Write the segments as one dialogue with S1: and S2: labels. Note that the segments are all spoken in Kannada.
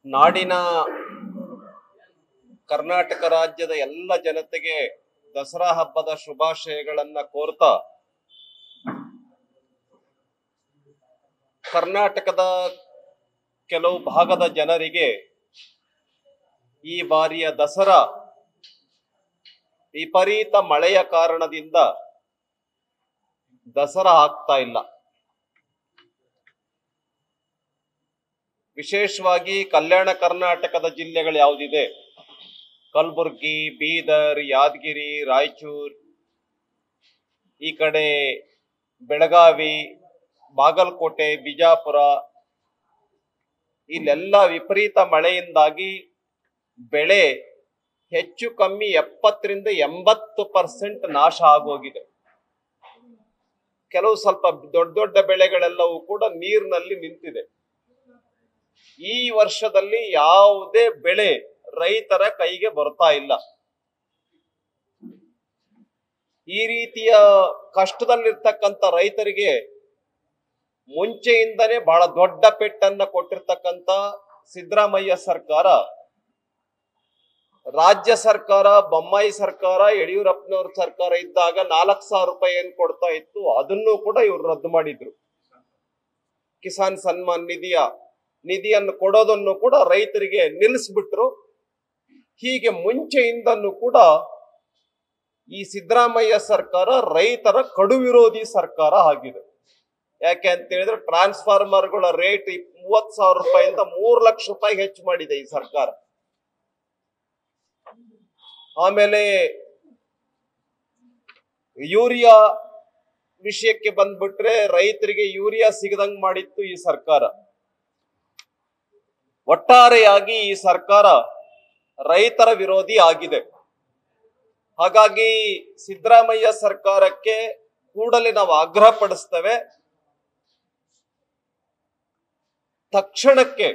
S1: ನಾಡಿನ ಕರ್ನಾಟಕ ರಾಜ್ಯದ ಎಲ್ಲ ಜನತೆಗೆ ದಸರಾ ಹಬ್ಬದ ಶುಭಾಶಯಗಳನ್ನ ಕೋರ್ತಾ ಕರ್ನಾಟಕದ ಕೆಲವು ಭಾಗದ ಜನರಿಗೆ ಈ ಬಾರಿಯ ದಸರಾ ವಿಪರೀತ ಮಳೆಯ ಕಾರಣದಿಂದ ದಸರಾ ಆಗ್ತಾ ಇಲ್ಲ. ವಿಶೇಷವಾಗಿ ಕಲ್ಯಾಣ ಕರ್ನಾಟಕದ ಜಿಲ್ಲೆಗಳು ಯಾವುದಿದೆ, ಕಲಬುರ್ಗಿ, ಬೀದರ್, ಯಾದಗಿರಿ, ರಾಯಚೂರು, ಈ ಕಡೆ ಬೆಳಗಾವಿ, ಬಾಗಲಕೋಟೆ, ಬಿಜಾಪುರ, ಇಲ್ಲೆಲ್ಲ ವಿಪರೀತ ಮಳೆಯಿಂದಾಗಿ ಬೆಳೆ ಹೆಚ್ಚು ಕಮ್ಮಿ 70 ರಿಂದ 80% ನಾಶ ಆಗೋಗಿದೆ. ಕೆಲವು ಸ್ವಲ್ಪ ದೊಡ್ಡ ದೊಡ್ಡ ಬೆಳೆಗಳೆಲ್ಲವೂ ಕೂಡ ನೀರಿನಲ್ಲಿ ನಿಂತಿದೆ. ಈ ವರ್ಷದಲ್ಲಿ ಯಾವುದೇ ಬೆಳೆ ರೈತರ ಕೈಗೆ ಬರ್ತಾ ಇಲ್ಲ. ಈ ರೀತಿಯ ಕಷ್ಟದಲ್ಲಿರ್ತಕ್ಕಂಥ ರೈತರಿಗೆ ಮುಂಚೆಯಿಂದನೇ ಬಹಳ ದೊಡ್ಡ ಪೆಟ್ಟನ್ನ ಕೊಟ್ಟಿರ್ತಕ್ಕಂಥ ಸಿದ್ದರಾಮಯ್ಯ ಸರ್ಕಾರ, ರಾಜ್ಯ ಸರ್ಕಾರ, ಬೊಮ್ಮಾಯಿ ಸರ್ಕಾರ, ಯಡಿಯೂರಪ್ಪನವ್ರ ಸರ್ಕಾರ ಇದ್ದಾಗ 4,000 ರೂಪಾಯಿ ಏನ್ ಕೊಡ್ತಾ ಇತ್ತು ಅದನ್ನು ಕೂಡ ಇವರು ರದ್ದು ಮಾಡಿದ್ರು. ಕಿಸಾನ್ ಸನ್ಮಾನ್ ನಿಧಿಯನ್ನು ಕೊಡೋದನ್ನು ಕೂಡ ರೈತರಿಗೆ ನಿಲ್ಲಿಸ್ಬಿಟ್ರು. ಹೀಗೆ ಮುಂಚೆಯಿಂದನೂ ಕೂಡ ಈ ಸಿದ್ದರಾಮಯ್ಯ ಸರ್ಕಾರ ರೈತರ ಕಡು ವಿರೋಧಿ ಸರ್ಕಾರ ಆಗಿದೆ. ಯಾಕೆ ಅಂತ ಹೇಳಿದ್ರೆ ಟ್ರಾನ್ಸ್ಫಾರ್ಮರ್ಗಳ ರೇಟ್ 30,000 ರೂಪಾಯಿಂದ 3 ಲಕ್ಷ ರೂಪಾಯಿ ಹೆಚ್ಚು ಮಾಡಿದೆ ಈ ಸರ್ಕಾರ. ಆಮೇಲೆ ಯೂರಿಯಾ ವಿಷಯಕ್ಕೆ ಬಂದ್ಬಿಟ್ರೆ ರೈತರಿಗೆ ಯೂರಿಯಾ ಸಿಗದಂಗ್ ಮಾಡಿತ್ತು ಈ ಸರ್ಕಾರ. ಒಟ್ಟಾರೆಯಾಗಿ ಈ ಸರ್ಕಾರ ರೈತರ ವಿರೋಧಿ ಆಗಿದೆ. ಹಾಗಾಗಿ ಸಿದ್ದರಾಮಯ್ಯ ಸರ್ಕಾರಕ್ಕೆ ಕೂಡಲೇ ನಾವು ಆಗ್ರಹ ಪಡಿಸ್ತೇವೆ, ತಕ್ಷಣಕ್ಕೆ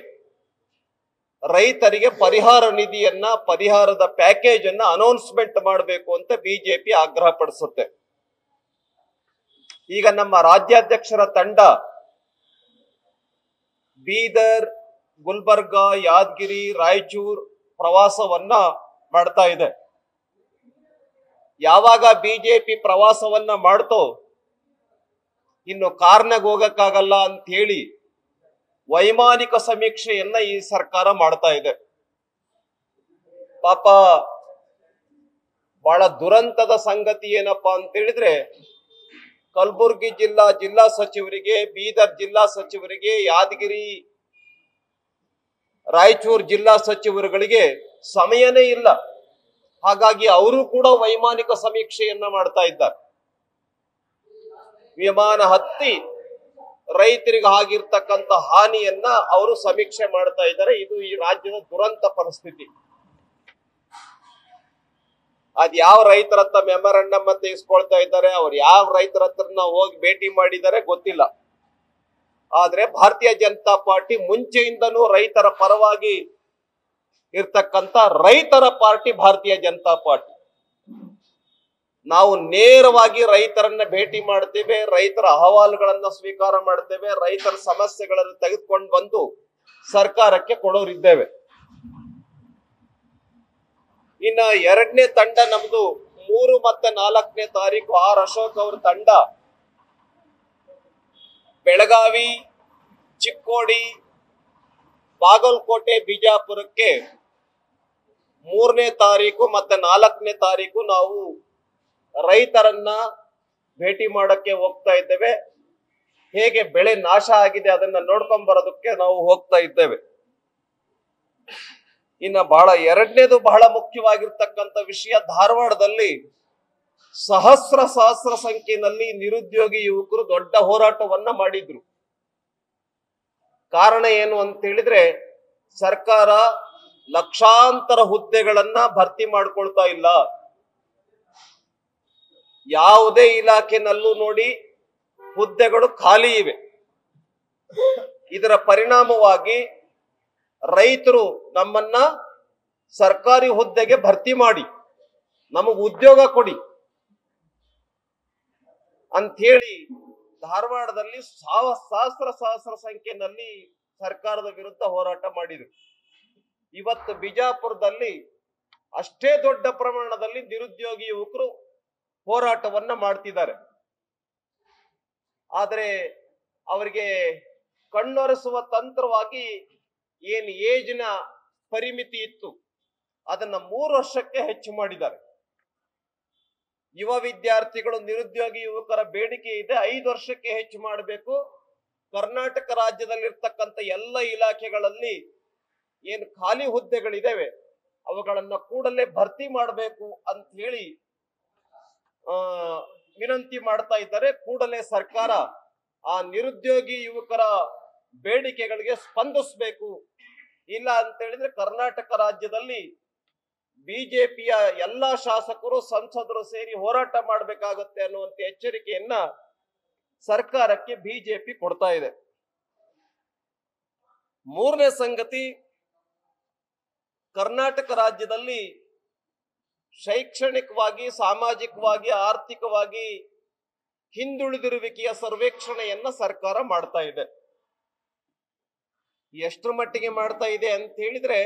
S1: ರೈತರಿಗೆ ಪರಿಹಾರ ನಿಧಿಯನ್ನ, ಪರಿಹಾರದ ಪ್ಯಾಕೇಜ್ ಅನ್ನ ಅನೌನ್ಸ್ಮೆಂಟ್ ಮಾಡಬೇಕು ಅಂತ ಬಿಜೆಪಿ ಆಗ್ರಹ ಪಡಿಸುತ್ತೆ. ಈಗ ನಮ್ಮ ರಾಜ್ಯಾಧ್ಯಕ್ಷರ ತಂಡ ಬೀದರ್, ಗುಲ್ಬರ್ಗಾ, ಯಾದಗಿರಿ, ರಾಯಚೂರು ಪ್ರವಾಸವನ್ನ ಮಾಡ್ತಾ ಇದೆ. ಯಾವಾಗ ಬಿಜೆಪಿ ಪ್ರವಾಸವನ್ನ ಮಾಡ್ತೋ ಇನ್ನು ಕಾರ್ನಾಗ ಹೋಗಕ್ಕಾಗಲ್ಲ ಅಂತ ಹೇಳಿ ವೈಮಾನಿಕ ಸಮೀಕ್ಷೆಯನ್ನ ಈ ಸರ್ಕಾರ ಮಾಡ್ತಾ ಇದೆ. ಪಾಪ ಬಹಳ ದುರಂತದ ಸಂಗತಿ ಏನಪ್ಪಾ ಅಂತ ಹೇಳಿದ್ರೆ, ಕಲಬುರ್ಗಿ ಜಿಲ್ಲಾ ಸಚಿವರಿಗೆ, ಬೀದರ್ ಜಿಲ್ಲಾ ಸಚಿವರಿಗೆ, ಯಾದಗಿರಿ, ರಾಯಚೂರು ಜಿಲ್ಲಾ ಸಚಿವರುಗಳಿಗೆ ಸಮಯನೇ ಇಲ್ಲ. ಹಾಗಾಗಿ ಅವರು ಕೂಡ ವೈಮಾನಿಕ ಸಮೀಕ್ಷೆಯನ್ನ ಮಾಡ್ತಾ ಇದ್ದಾರೆ. ವಿಮಾನ ಹತ್ತಿ ರೈತರಿಗೆ ಆಗಿರ್ತಕ್ಕಂಥ ಹಾನಿಯನ್ನ ಅವರು ಸಮೀಕ್ಷೆ ಮಾಡ್ತಾ ಇದ್ದಾರೆ. ಇದು ಈ ರಾಜ್ಯದ ದುರಂತ ಪರಿಸ್ಥಿತಿ. ಅದ್ ಯಾವ ರೈತರ ಹತ್ರ ಮೆಮೊರಂಡಮ್ ಅಂತ ತೆಗೆಸ್ಕೊಳ್ತಾ ಇದ್ದಾರೆ, ಅವ್ರು ಯಾವ ರೈತರ ಹತ್ರ ಹೋಗಿ ಭೇಟಿ ಮಾಡಿದ್ದಾರೆ ಗೊತ್ತಿಲ್ಲ. ಆದ್ರೆ ಭಾರತೀಯ ಜನತಾ ಪಾರ್ಟಿ ಮುಂಚೆಯಿಂದನೂ ರೈತರ ಪರವಾಗಿ ಇರ್ತಕ್ಕಂಥ ರೈತರ ಪಾರ್ಟಿ ಭಾರತೀಯ ಜನತಾ ಪಾರ್ಟಿ. ನಾವು ನೇರವಾಗಿ ರೈತರನ್ನ ಭೇಟಿ ಮಾಡ್ತೇವೆ, ರೈತರ ಅಹವಾಲುಗಳನ್ನ ಸ್ವೀಕಾರ ಮಾಡ್ತೇವೆ, ರೈತರ ಸಮಸ್ಯೆಗಳನ್ನು ತೆಗೆದುಕೊಂಡು ಬಂದು ಸರ್ಕಾರಕ್ಕೆ ಕೊಡೋರಿದ್ದೇವೆ. ಇನ್ನ 2ನೇ ತಂಡ ನಮ್ದು 3 ಮತ್ತು 4ನೇ ತಾರೀಕು ಆರ್ ಅಶೋಕ್ ಅವ್ರ ತಂಡ ಬೆಳಗಾವಿ, ಚಿಕ್ಕೋಡಿ, ಬಾಗಲಕೋಟೆ, ಬಿಜಾಪುರಕ್ಕೆ 3ನೇ ತಾರೀಕು ಮತ್ತೆ 4ನೇ ತಾರೀಕು ನಾವು ರೈತರನ್ನ ಭೇಟಿ ಮಾಡಕ್ಕೆ ಹೋಗ್ತಾ ಇದ್ದೇವೆ. ಹೇಗೆ ಬೆಳೆ ನಾಶ ಆಗಿದೆ ಅದನ್ನ ನೋಡ್ಕೊಂಡ್ ಬರೋದಕ್ಕೆ ನಾವು ಹೋಗ್ತಾ ಇದ್ದೇವೆ. ಇನ್ನ 2ನೇದು ಬಹಳ ಮುಖ್ಯವಾಗಿರ್ತಕ್ಕಂಥ ವಿಷಯ, ಧಾರವಾಡದಲ್ಲಿ ಸಹಸ್ರ ಸಂಖ್ಯೆಯಲ್ಲಿ ನಿರುದ್ಯೋಗಿ ಯುವಕರು ದೊಡ್ಡ ಹೋರಾಟವನ್ನ ಮಾಡಿದ್ರು. ಕಾರಣ ಏನು ಅಂತ ಹೇಳಿದ್ರೆ, ಸರ್ಕಾರ ಲಕ್ಷಾಂತರ ಹುದ್ದೆಗಳನ್ನ ಭರ್ತಿ ಮಾಡ್ಕೊಳ್ತಾ ಇಲ್ಲ. ಯಾವುದೇ ಇಲಾಖೆನಲ್ಲೂ ನೋಡಿ ಹುದ್ದೆಗಳು ಖಾಲಿ ಇವೆ. ಇದರ ಪರಿಣಾಮವಾಗಿ ರೈತರು ನಮ್ಮನ್ನ ಸರ್ಕಾರಿ ಹುದ್ದೆಗೆ ಭರ್ತಿ ಮಾಡಿ ನಮಗ್ ಉದ್ಯೋಗ ಕೊಡಿ ಅಂತ ಹೇಳಿ ಧಾರವಾಡದಲ್ಲಿ ಸಹಸ್ರ ಸಂಖ್ಯೆಯಲ್ಲಿ ಸರ್ಕಾರದ ವಿರುದ್ಧ ಹೋರಾಟ ಮಾಡಿದ್ರು. ಇವತ್ತು ಬಿಜಾಪುರದಲ್ಲಿ ಅಷ್ಟೇ ದೊಡ್ಡ ಪ್ರಮಾಣದಲ್ಲಿ ನಿರುದ್ಯೋಗಿ ಯುವಕರು ಹೋರಾಟವನ್ನ ಮಾಡ್ತಿದ್ದಾರೆ. ಆದರೆ ಅವರಿಗೆ ಕಣ್ಣೊರೆಸುವ ತಂತ್ರವಾಗಿ ಏನು ಏಜ್ನ ಪರಿಮಿತಿ ಇತ್ತು ಅದನ್ನ 3 ವರ್ಷಕ್ಕೆ ಹೆಚ್ಚು ಮಾಡಿದ್ದಾರೆ. ಯುವ ವಿದ್ಯಾರ್ಥಿಗಳು ನಿರುದ್ಯೋಗಿ ಯುವಕರ ಬೇಡಿಕೆ ಇದೆ 5 ವರ್ಷಕ್ಕೆ ಹೆಚ್ಚು ಮಾಡಬೇಕು. ಕರ್ನಾಟಕ ರಾಜ್ಯದಲ್ಲಿರ್ತಕ್ಕಂಥ ಎಲ್ಲ ಇಲಾಖೆಗಳಲ್ಲಿ ಏನು ಖಾಲಿ ಹುದ್ದೆಗಳಿದಾವೆ ಅವುಗಳನ್ನ ಕೂಡಲೇ ಭರ್ತಿ ಮಾಡಬೇಕು ಅಂತ ಹೇಳಿ ವಿನಂತಿ ಮಾಡ್ತಾ ಇದ್ದಾರೆ. ಕೂಡಲೇ ಸರ್ಕಾರ ಆ ನಿರುದ್ಯೋಗಿ ಯುವಕರ ಬೇಡಿಕೆಗಳಿಗೆ ಸ್ಪಂದಿಸಬೇಕು. ಇಲ್ಲ ಅಂತ ಹೇಳಿದ್ರೆ ಕರ್ನಾಟಕ ರಾಜ್ಯದಲ್ಲಿ ಬಿಜೆಪಿಯ ಎಲ್ಲಾ ಶಾಸಕರು ಸಂಸದರು ಸೇರಿ ಹೋರಾಟ ಮಾಡಬೇಕಾಗುತ್ತೆ ಅನ್ನುವಂತ ಎಚ್ಚರಿಕೆಯನ್ನ ಸರ್ಕಾರಕ್ಕೆ ಬಿಜೆಪಿ ಕೊಡ್ತಾ ಇದೆ. ಮೂರನೇ ಸಂಗತಿ, ಕರ್ನಾಟಕ ರಾಜ್ಯದಲ್ಲಿ ಶೈಕ್ಷಣಿಕವಾಗಿ, ಸಾಮಾಜಿಕವಾಗಿ, ಆರ್ಥಿಕವಾಗಿ ಹಿಂದುಳಿದಿರುವಿಕೆಯ ಸರ್ವೇಕ್ಷಣೆಯನ್ನ ಸರ್ಕಾರ ಮಾಡ್ತಾ ಇದೆ. ಎಷ್ಟರ ಮಟ್ಟಿಗೆ ಮಾಡ್ತಾ ಇದೆ ಅಂತ ಹೇಳಿದ್ರೆ,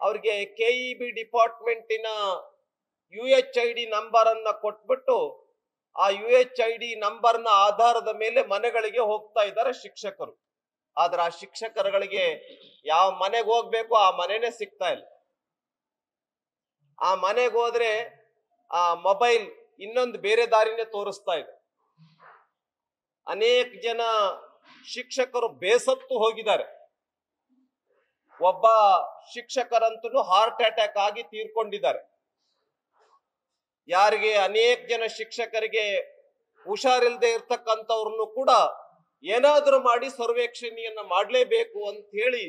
S1: ಅವ್ರಿಗೆ KEB ಡಿಪಾರ್ಟ್ಮೆಂಟಿನ UHID ನಂಬರ್ ಅನ್ನ ಕೊಟ್ಬಿಟ್ಟು ಆ UHID ನಂಬರ್ನ ಆಧಾರದ ಮೇಲೆ ಮನೆಗಳಿಗೆ ಹೋಗ್ತಾ ಇದ್ದಾರೆ ಶಿಕ್ಷಕರು. ಆದ್ರೆ ಆ ಶಿಕ್ಷಕರುಗಳಿಗೆ ಯಾವ ಮನೆಗೆ ಹೋಗ್ಬೇಕು ಆ ಮನೆನೇ ಸಿಗ್ತಾ ಇಲ್ಲ. ಆ ಮನೆಗೆ ಹೋದ್ರೆ ಆ ಮೊಬೈಲ್ ಇನ್ನೊಂದು ಬೇರೆ ದಾರಿನೇ ತೋರಿಸ್ತಾ ಇದೆ. ಅನೇಕ ಜನ ಶಿಕ್ಷಕರು ಬೇಸತ್ತು ಹೋಗಿದ್ದಾರೆ. ಒಬ್ಬ ಶಿಕ್ಷಕರಂತೂ ಹಾರ್ಟ್ ಅಟ್ಯಾಕ್ ಆಗಿ ತೀರ್ಕೊಂಡಿದ್ದಾರೆ. ಯಾರಿಗೆ ಅನೇಕ ಜನ ಶಿಕ್ಷಕರಿಗೆ ಹುಷಾರಿಲ್ಲದೆ ಇರ್ತಕ್ಕಂಥವ್ರನ್ನು ಕೂಡ ಏನಾದ್ರೂ ಮಾಡಿ ಸರ್ವೇಕ್ಷಣೆಯನ್ನ ಮಾಡಲೇಬೇಕು ಅಂತ ಹೇಳಿ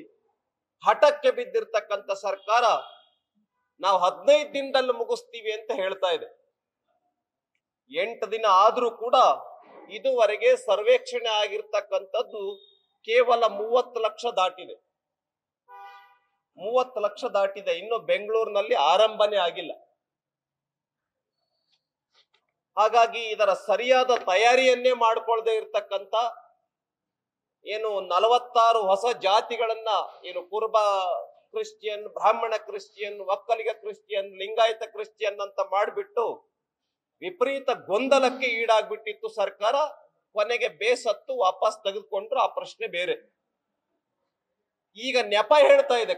S1: ಹಠಕ್ಕೆ ಬಿದ್ದಿರ್ತಕ್ಕಂಥ ಸರ್ಕಾರ ನಾವು 15 ದಿನದಲ್ಲಿ ಮುಗಿಸ್ತೀವಿ ಅಂತ ಹೇಳ್ತಾ ಇದೆ. 8 ದಿನ ಆದ್ರೂ ಕೂಡ ಇದುವರೆಗೆ ಸರ್ವೇಕ್ಷಣೆ ಆಗಿರ್ತಕ್ಕಂಥದ್ದು ಕೇವಲ 30 ಲಕ್ಷ ದಾಟಿದೆ. 30 ಲಕ್ಷ ದಾಟಿದೆ. ಇನ್ನು ಬೆಂಗಳೂರಿನಲ್ಲಿ ಆರಂಭನೇ ಆಗಿಲ್ಲ. ಹಾಗಾಗಿ ಇದರ ಸರಿಯಾದ ತಯಾರಿಯನ್ನೇ ಮಾಡ್ಕೊಳ್ದೆ ಇರ್ತಕ್ಕಂಥ ಏನು 46 ಹೊಸ ಜಾತಿಗಳನ್ನ ಏನು ಕುರುಬ ಕ್ರಿಶ್ಚಿಯನ್, ಬ್ರಾಹ್ಮಣ Christian, Vokkaliga Christian, Lingayat Christian ಅಂತ ಮಾಡಿಬಿಟ್ಟು ವಿಪರೀತ ಗೊಂದಲಕ್ಕೆ ಈಡಾಗ್ಬಿಟ್ಟಿತ್ತು ಸರ್ಕಾರ. ಕೊನೆಗೆ ಬೇಸತ್ತು ವಾಪಸ್ ತೆಗೆದುಕೊಂಡ್ರು. ಆ ಪ್ರಶ್ನೆ ಬೇರೆ. ಈಗ ನೆಪ ಹೇಳ್ತಾ ಇದೆ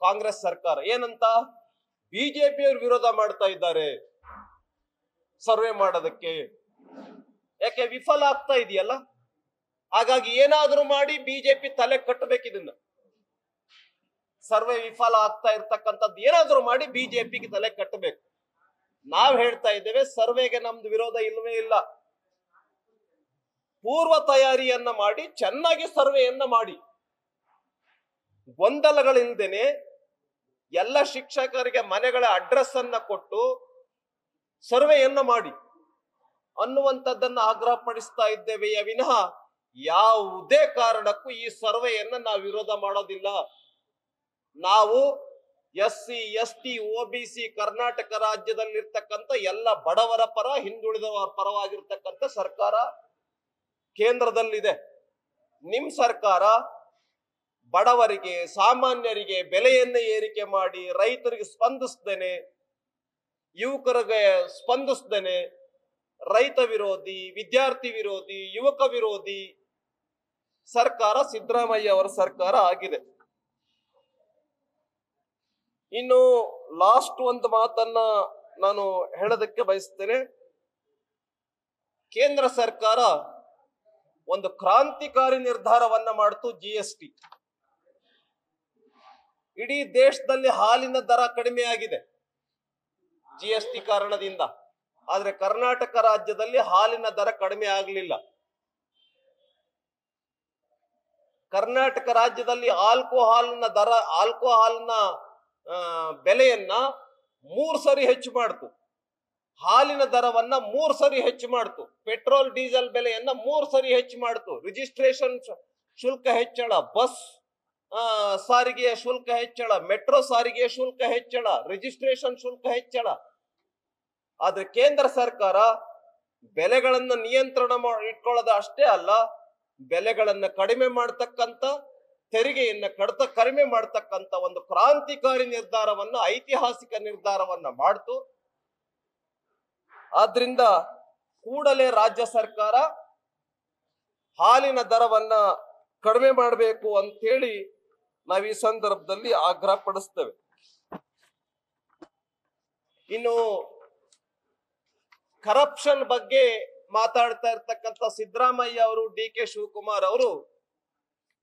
S1: ಕಾಂಗ್ರೆಸ್ ಸರ್ಕಾರ. ಏನಂತ? ಬಿಜೆಪಿಯವರು ವಿರೋಧ ಮಾಡ್ತಾ ಇದ್ದಾರೆ ಸರ್ವೆ ಮಾಡೋದಕ್ಕೆ. ಯಾಕೆ? ವಿಫಲ ಆಗ್ತಾ ಇದೆಯಲ್ಲ. ಹಾಗಾಗಿ ಏನಾದ್ರೂ ಮಾಡಿ ಬಿಜೆಪಿ ತಲೆ ಕಟ್ಟಬೇಕಿದನ್ನ. ಸರ್ವೆ ವಿಫಲ ಆಗ್ತಾ ಇರ್ತಕ್ಕಂಥದ್ದು ಏನಾದ್ರೂ ಮಾಡಿ ಬಿಜೆಪಿಗೆ ತಲೆ ಕಟ್ಟಬೇಕು. ನಾವ್ ಹೇಳ್ತಾ ಇದ್ದೇವೆ ಸರ್ವೆಗೆ ನಮ್ದು ವಿರೋಧ ಇಲ್ಲವೇ ಇಲ್ಲ. ಪೂರ್ವ ತಯಾರಿಯನ್ನ ಮಾಡಿ ಚೆನ್ನಾಗಿ ಸರ್ವೆಯನ್ನ ಮಾಡಿ, ಗೊಂದಲಗಳಿಲ್ದೇನೆ ಎಲ್ಲ ಶಿಕ್ಷಕರಿಗೆ ಮನೆಗಳ ಅಡ್ರೆಸ್ ಅನ್ನ ಕೊಟ್ಟು ಸರ್ವೆಯನ್ನ ಮಾಡಿ ಅನ್ನುವಂಥದ್ದನ್ನ ಆಗ್ರಹ ಪಡಿಸ್ತಾ ಇದ್ದೇವೆಯೇ ವಿನಃ ಯಾವುದೇ ಕಾರಣಕ್ಕೂ ಈ ಸರ್ವೆಯನ್ನ ನಾವು ವಿರೋಧ ಮಾಡೋದಿಲ್ಲ. ನಾವು SC, ST, OBC ಕರ್ನಾಟಕ ರಾಜ್ಯದಲ್ಲಿರ್ತಕ್ಕಂಥ ಎಲ್ಲ ಬಡವರ ಪರ, ಹಿಂದುಳಿದವರ ಪರವಾಗಿರ್ತಕ್ಕಂಥ ಸರ್ಕಾರ ಕೇಂದ್ರದಲ್ಲಿದೆ. ನಿಮ್ ಸರ್ಕಾರ ಬಡವರಿಗೆ, ಸಾಮಾನ್ಯರಿಗೆ ಬೆಲೆಯನ್ನ ಏರಿಕೆ ಮಾಡಿ, ರೈತರಿಗೆ ಸ್ಪಂದಿಸ್ದೇನೆ, ಯುವಕರಿಗೆ ಸ್ಪಂದಿಸ್ದೇನೆ ರೈತ ವಿರೋಧಿ, ವಿದ್ಯಾರ್ಥಿ ವಿರೋಧಿ, ಯುವಕ ವಿರೋಧಿ ಸರ್ಕಾರ ಸಿದ್ದರಾಮಯ್ಯ ಅವರ ಸರ್ಕಾರ ಆಗಿದೆ. ಇನ್ನು ಲಾಸ್ಟ್ ಒಂದು ಮಾತನ್ನ ನಾನು ಹೇಳೋದಕ್ಕೆ ಬಯಸ್ತೇನೆ. ಕೇಂದ್ರ ಸರ್ಕಾರ ಒಂದು ಕ್ರಾಂತಿಕಾರಿ ನಿರ್ಧಾರವನ್ನ ಮಾಡಿತು. GST. ಇಡೀ ದೇಶದಲ್ಲಿ ಹಾಲಿನ ದರ ಕಡಿಮೆ ಆಗಿದೆ GST ಕಾರಣದಿಂದ. ಆದ್ರೆ ಕರ್ನಾಟಕ ರಾಜ್ಯದಲ್ಲಿ ಹಾಲಿನ ದರ ಕಡಿಮೆ ಆಗಲಿಲ್ಲ. ಕರ್ನಾಟಕ ರಾಜ್ಯದಲ್ಲಿ ಆಲ್ಕೋಹಾಲ್ನ ಬೆಲೆಯನ್ನ 3 ಸರಿ ಹೆಚ್ಚು ಮಾಡ್ತು. ಹಾಲಿನ ದರವನ್ನ 3 ಸರಿ ಹೆಚ್ಚು ಮಾಡ್ತು. ಪೆಟ್ರೋಲ್ ಡೀಸೆಲ್ ಬೆಲೆಯನ್ನ 3 ಸರಿ ಹೆಚ್ಚು ಮಾಡ್ತು. ರಿಜಿಸ್ಟ್ರೇಷನ್ ಶುಲ್ಕ ಹೆಚ್ಚಳ, ಬಸ್ ಸಾರಿಗೆಯ ಶುಲ್ಕ ಹೆಚ್ಚಳ, ಮೆಟ್ರೋ ಸಾರಿಗೆಯ ಶುಲ್ಕ ಹೆಚ್ಚಳ, ರಿಜಿಸ್ಟ್ರೇಷನ್ ಶುಲ್ಕ ಹೆಚ್ಚಳ. ಆದ್ರೆ ಕೇಂದ್ರ ಸರ್ಕಾರ ಬೆಲೆಗಳನ್ನ ನಿಯಂತ್ರಣ ಇಟ್ಕೊಳ್ಳೋದು ಅಷ್ಟೇ ಅಲ್ಲ, ಬೆಲೆಗಳನ್ನ ಕಡಿಮೆ ಮಾಡ್ತಕ್ಕಂಥ, ತೆರಿಗೆಯನ್ನ ಕಡಿತ ಕಡಿಮೆ ಮಾಡ್ತಕ್ಕಂಥ ಒಂದು ಕ್ರಾಂತಿಕಾರಿ ನಿರ್ಧಾರವನ್ನ, ಐತಿಹಾಸಿಕ ನಿರ್ಧಾರವನ್ನ ಮಾಡ್ತು. ಆದ್ರಿಂದ ಕೂಡಲೇ ರಾಜ್ಯ ಸರ್ಕಾರ ಹಾಲಿನ ದರವನ್ನ ಕಡಿಮೆ ಮಾಡಬೇಕು ಅಂತೇಳಿ ನಾವು ಈ ಸಂದರ್ಭದಲ್ಲಿ ಆಗ್ರಹ ಪಡಿಸ್ತೇವೆ. ಇನ್ನು ಕರಪ್ಷನ್ ಬಗ್ಗೆ ಮಾತಾಡ್ತಾ ಇರ್ತಕ್ಕಂಥ ಸಿದ್ದರಾಮಯ್ಯ ಅವರು, ಡಿ.ಕೆ. ಶಿವಕುಮಾರ್ ಅವರು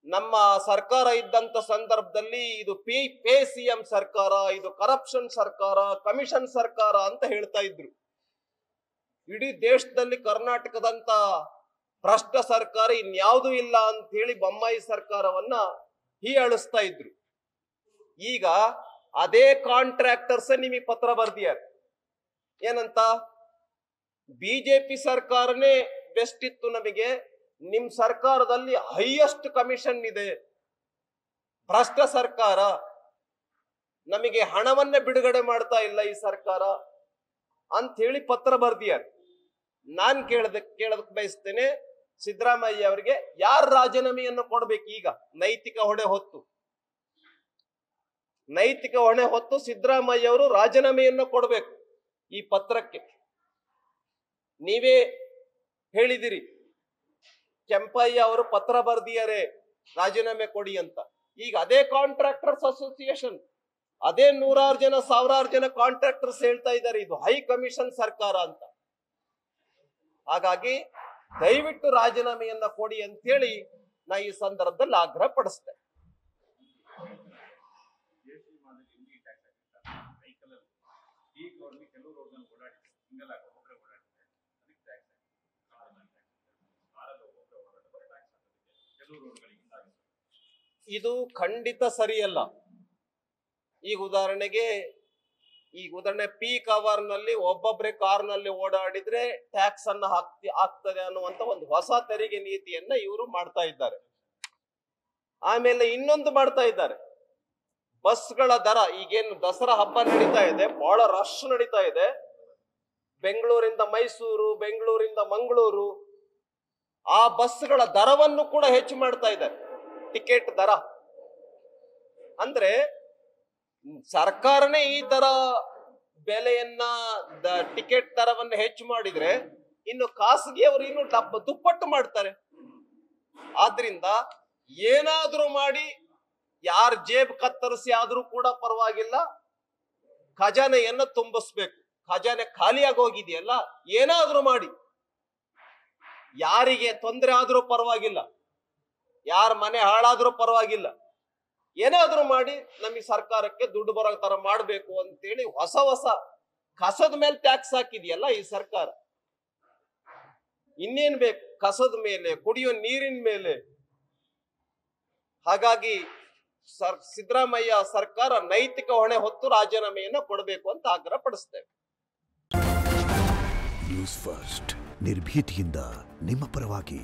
S1: ನಮ್ಮ ಸರ್ಕಾರ ಇದ್ದಂತ ಸಂದರ್ಭದಲ್ಲಿ ಇದು ಪೇ ಸಿಎಂ ಸರ್ಕಾರ, ಇದು ಕರಪ್ಷನ್ ಸರ್ಕಾರ, ಕಮಿಷನ್ ಸರ್ಕಾರ ಅಂತ ಹೇಳ್ತಾ ಇದ್ರು. ಇಡೀ ದೇಶದಲ್ಲಿ ಕರ್ನಾಟಕದಂತ ಭ್ರಷ್ಟ ಸರ್ಕಾರ ಇನ್ಯಾವುದೂ ಇಲ್ಲ ಅಂತ ಹೇಳಿ ಬೊಮ್ಮಾಯಿ ಸರ್ಕಾರವನ್ನ ಹೀಯಾಳಿಸ್ತಾ ಇದ್ರು. ಈಗ ಅದೇ ಕಾಂಟ್ರಾಕ್ಟರ್ಸ್ ನಿಮಗೆ ಪತ್ರ ಬರ್ದಿಯಾರೆ. ಏನಂತ? ಬಿಜೆಪಿ ಸರ್ಕಾರನೇ ಬೆಸ್ಟ್ ಇತ್ತು, ನಮಗೆ ನಿಮ್ ಸರ್ಕಾರದಲ್ಲಿ ಹೈಯೆಸ್ಟ್ ಕಮಿಷನ್ ಇದೆ, ಭ್ರಷ್ಟ ಸರ್ಕಾರ, ನಮಗೆ ಹಣವನ್ನೇ ಬಿಡುಗಡೆ ಮಾಡ್ತಾ ಇಲ್ಲ ಈ ಸರ್ಕಾರ ಅಂತ ಹೇಳಿ ಪತ್ರ ಬರ್ದಿಯಾರೆ. ನಾನ್ ಕೇಳದಕ್ಕೆ ಬಯಸ್ತೇನೆ, ಸಿದ್ದರಾಮಯ್ಯ ಅವರಿಗೆ ಯಾರು ರಾಜೀನಾಮೆಯನ್ನು ಕೊಡ್ಬೇಕು? ಈಗ ನೈತಿಕ ಹೊಣೆ ಹೊತ್ತು ಸಿದ್ದರಾಮಯ್ಯ ಅವರು ರಾಜೀನಾಮೆಯನ್ನು ಕೊಡ್ಬೇಕು ಈ ಪತ್ರಕ್ಕೆ. ನೀವೇ ಹೇಳಿದಿರಿ, ಕೆಂಪಯ್ಯ ಅವರು ಪತ್ರ ಬರ್ದಿಯಾರೆ ರಾಜೀನಾಮೆ ಕೊಡಿ ಅಂತ. ಈಗ ಅದೇ ಕಾಂಟ್ರಾಕ್ಟರ್ಸ್ ಅಸೋಸಿಯೇಷನ್, ಅದೇ 100 ಜನ 1000 ಜನ ಕಾಂಟ್ರಾಕ್ಟರ್ಸ್ ಹೇಳ್ತಾ ಇದ್ದಾರೆ ಇದು ಹೈ ಕಮಿಷನ್ ಸರ್ಕಾರ ಅಂತ. ಹಾಗಾಗಿ ದಯವಿಟ್ಟು ರಾಜೀನಾಮೆಯನ್ನ ಕೊಡಿ ಅಂತ ಹೇಳಿ ನಾ ಈ ಸಂದರ್ಭದಲ್ಲಿ ಆಗ್ರಹ ಪಡಿಸ್ತೇನೆ. ಇದು ಖಂಡಿತ ಸರಿಯಲ್ಲ. ಈಗ ಉದಾಹರಣೆ ಪೀಕ್ ಅವರ್ ನಲ್ಲಿ ಒಬ್ಬೊಬ್ಬರೇ ಕಾರ್ ನಲ್ಲಿ ಓಡಾಡಿದ್ರೆ ಟ್ಯಾಕ್ಸ್ ಅನ್ನ ಹಾಕ್ತದೆ ಅನ್ನುವಂತ ಒಂದು ಹೊಸ ತೆರಿಗೆ ನೀತಿಯನ್ನ ಇವರು ಮಾಡ್ತಾ ಇದ್ದಾರೆ. ಆಮೇಲೆ ಇನ್ನೊಂದು ಮಾಡ್ತಾ ಇದ್ದಾರೆ, ಬಸ್ಗಳ ದರ. ಈಗೇನು ದಸರಾ ಹಬ್ಬ ನಡೀತಾ ಇದೆ, ಬಹಳ ರಶ್ ನಡೀತಾ ಇದೆ. ಬೆಂಗಳೂರಿಂದ ಮೈಸೂರು, ಬೆಂಗಳೂರಿಂದ ಮಂಗಳೂರು, ಆ ಬಸ್ಗಳ ದರವನ್ನು ಕೂಡ ಹೆಚ್ಚು ಮಾಡ್ತಾ ಇದ್ದಾರೆ, ಟಿಕೆಟ್ ದರ. ಅಂದ್ರೆ ಸರ್ಕಾರನೇ ಈ ತರ ಬೆಲೆಯನ್ನ, ಟಿಕೆಟ್ ದರವನ್ನು ಹೆಚ್ಚು ಮಾಡಿದ್ರೆ ಇನ್ನು ಖಾಸಗಿಯವರು ಇನ್ನು ದುಪ್ಪಟ್ಟು ಮಾಡ್ತಾರೆ. ಆದ್ರಿಂದ ಏನಾದ್ರೂ ಮಾಡಿ, ಯಾರ ಜೇಬ್ ಕತ್ತರಿಸಿ ಆದ್ರೂ ಕೂಡ ಪರವಾಗಿಲ್ಲ, ಖಜಾನೆಯನ್ನ ತುಂಬಿಸ್ಬೇಕು. ಖಜಾನೆ ಖಾಲಿಯಾಗಿ ಹೋಗಿದೆಯಲ್ಲ, ಏನಾದ್ರೂ ಮಾಡಿ, ಯಾರಿಗೆ ತೊಂದರೆ ಆದ್ರೂ ಪರವಾಗಿಲ್ಲ, ಯಾರ ಮನೆ ಹಾಳಾದ್ರೂ ಪರವಾಗಿಲ್ಲ, ಏನಾದ್ರೂ ಮಾಡಿ ನಮಗೆ ಸರ್ಕಾರಕ್ಕೆ ದುಡ್ಡು ಬರೋ ತರ ಮಾಡ್ಬೇಕು ಅಂತೇಳಿ ಹೊಸ ಕಸದ ಮೇಲೆ ಟ್ಯಾಕ್ಸ್ ಹಾಕಿದೆಯಲ್ಲ ಈ ಸರ್ಕಾರ. ಇನ್ನೇನ್ ಬೇಕು? ಕಸದ ಮೇಲೆ, ಕುಡಿಯೋ ನೀರಿನ ಮೇಲೆ. ಹಾಗಾಗಿ ಸಿದ್ದರಾಮಯ್ಯ ಸರ್ಕಾರ ನೈತಿಕ ಹೊಣೆ ಹೊತ್ತು ರಾಜೀನಾಮೆಯನ್ನ ಕೊಡಬೇಕು ಅಂತ ಆಗ್ರಹ ಪಡಿಸ್ತೇವೆ.
S2: ನ್ಯೂಸ್ ಫಸ್ಟ್, ನಿರ್ಭೀತಿಯಿಂದ ನಿಮ್ಮ ಪರವಾಗಿ.